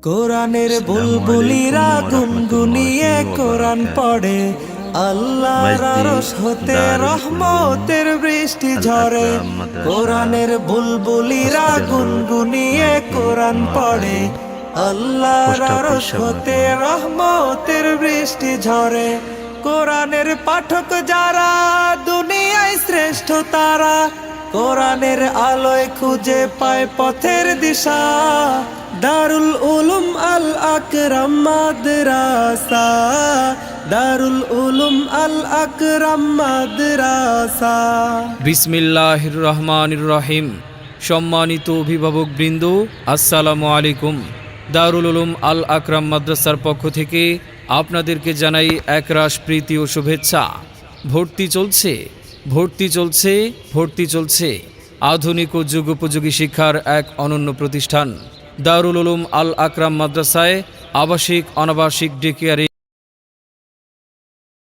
কোরআনের বুলবুলিরা গুনগুনিয়ে কোরআন পড়ে, আল্লাহর আরশ হতে রহমতের বৃষ্টি ঝরে। কোরআনের বুলবুলিরা গুনগুনিয়ে কোরআন পড়ে, আল্লাহর আরশ হতে রহমতের বৃষ্টি ঝরে। কোরআনের পাঠক যারা দুনিয়ায় শ্রেষ্ঠ তারা, কোরআনের আলোয় খুঁজে পায় পথের দিশা। দারুল উলুম আল আকরাম মাদ্রাসা, দারুল উলুম আল আকরাম মাদ্রাসা। বিসমিল্লাহির রহমানির রহিম। সম্মানিত অভিভাবক বৃন্দ, আসসালামু আলাইকুম। দারুল উলুম আল আকরাম মাদ্রাসার পক্ষ থেকে আপনাদেরকে জানাই একরাশ প্রীতি ও শুভেচ্ছা। ভর্তি চলছে, ভর্তি চলছে, ভর্তি চলছে। আধুনিক ও যুগোপযোগী শিক্ষার এক অনন্য প্রতিষ্ঠান দারুল উলুম আল আকরাম মাদ্রাসায় আবাসিক অনাবাসিক ডে কেয়ারে